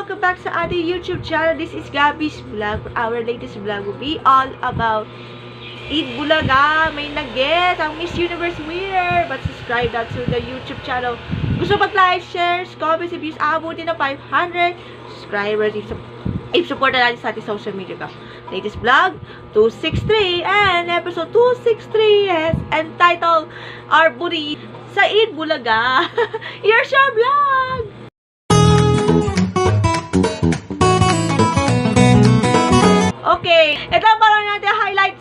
welcome back sa ating YouTube channel. This is Gabby's vlog. Our latest vlog will be all about Eid Bulaga. May nag-guess ang Miss Universe winner. But subscribe na to the YouTube channel. Gusto mag-like, shares, comments, and views. Abutin na 500 subscribers. If-support na natin sa ating social media ka. Latest vlog, 263. And episode 263 is entitled Our Booty sa Eid Bulaga. Here's your vlog! Okay, ito para natin highlights.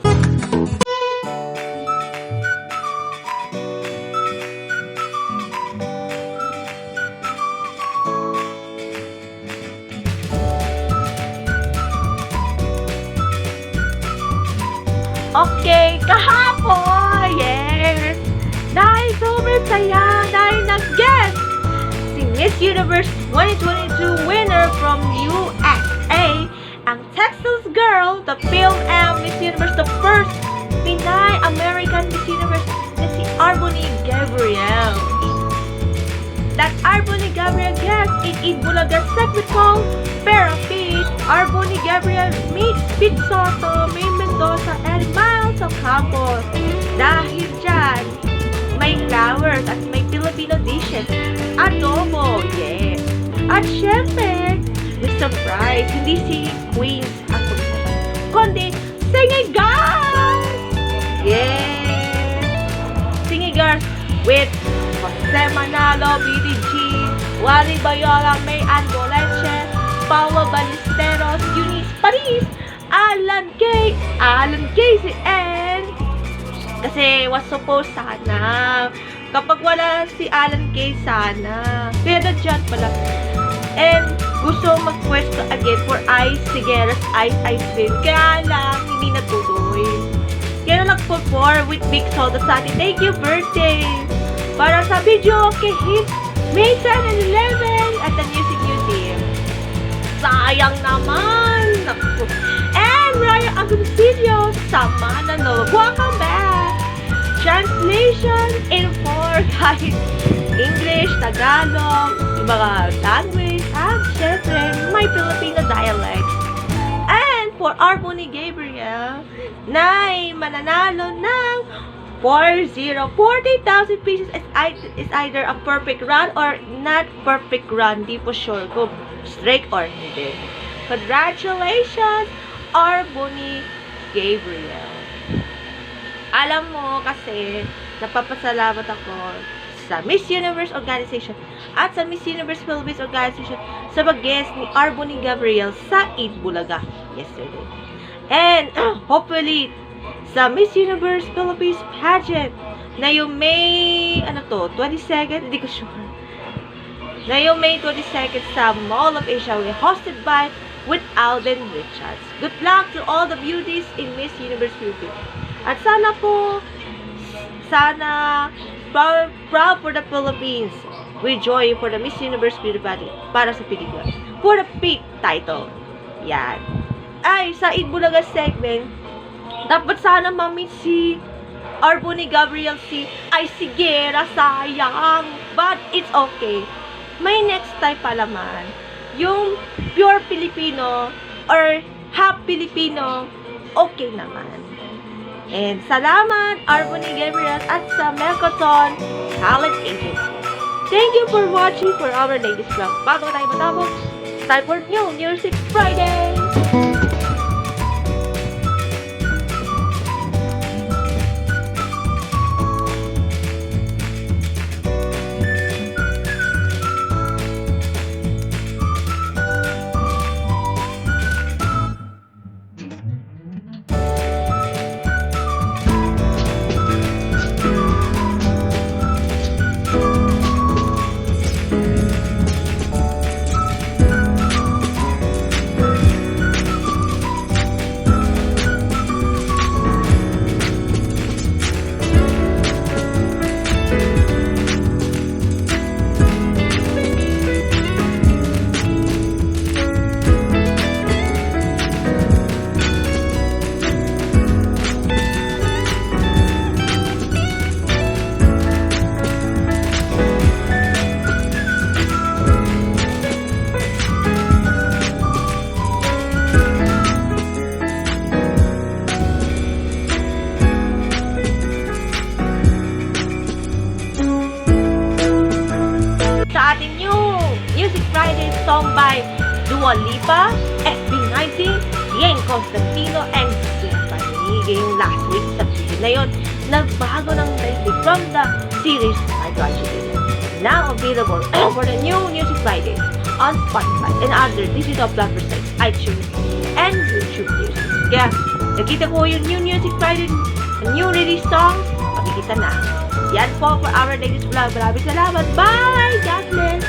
Okay, kahapon, yes! Dahil sobrang saya, dahil nag-guest si Miss Universe 2022 winner from USA, ang Texas girl, the film and Miss Universe, the first Pinay-American Miss Universe na si Arbony Gabriel. That Arbony Gabriel guest in Eid Bulaga segment called Therapy. Arbony Gabriel meets Pete Soto, May Mendoza, and Miles Ocampo. Dahil dyan, may flowers at may Filipino dishes. Adobo, yes. At syempre, may surprise. Hindi si Queens at kundi Singigars! Yes! Singigars with Jose Manalo, BDG, Wally Bayola, May Angoleche, Paolo Ballesteros, Eunice Paris, Alan Casey, and kasi was supposed sana kapag wala si Alan Casey sana kaya na-dyan pala and gusto mag-pwesto again for Ice Figueras Ice Cream kaya lang hindi natuloy kaya na nag-perform with Big Soda sa atin. Thank you birthday para sa video kay Hit May 10 and 11 at the Music Museum. Sayang naman! And Raya Agoncillo, sama na no. Welcome back! Translation in 4 kahit English, Tagalog, yung mga language, at syempre, may Filipino dialect. And for Arbony Gabriel, na mananalo ng 40,000 pesos is either a perfect run or not perfect run. Di po sure kung straight or hindi. Congratulations, Arbony Gabriel. Alam mo kasi, napapasalamat ako sa Miss Universe Organization at sa Miss Universe Philippines Organization sa pag-guest ni Arbony Gabriel sa Eid Bulaga yesterday. And hopefully, sa Miss Universe Philippines pageant na yung May, 22nd, hindi ko sure. Na yung May 22nd sa Mall of Asia will hosted by with Alden Richards. Good luck to all the beauties in Miss Universe Philippines. At sana po, proud for the Philippines. We join for the Miss Universe Beauty Party para sa pelikula. For the pink title. Yan. Ay, sa Eid Bulaga segment, dapat sana ma-meet si Arbony Gabriel ay sige, sayang. But it's okay. May next time pa naman. Yung pure Filipino or half Filipino, okay naman. And salamat, Arbony Gabriel at sa Melcoton Talent Agency. Thank you for watching for our latest vlog. Bago tayo matapos, time for new Music Friday! ating new Music Friday song by Dua Lipa, SB19, Yang Constantino, and Glenn Panigay. Yung last week sa season na yun, nagbago ng title from the series I Got You Today. Now available for the new Music Friday on Spotify and other digital platforms like iTunes and YouTube Music. Kaya, nakita ko yung new Music Friday, new release song, makikita na. Yan po for our latest vlog. Maraming salamat. Bye! God bless!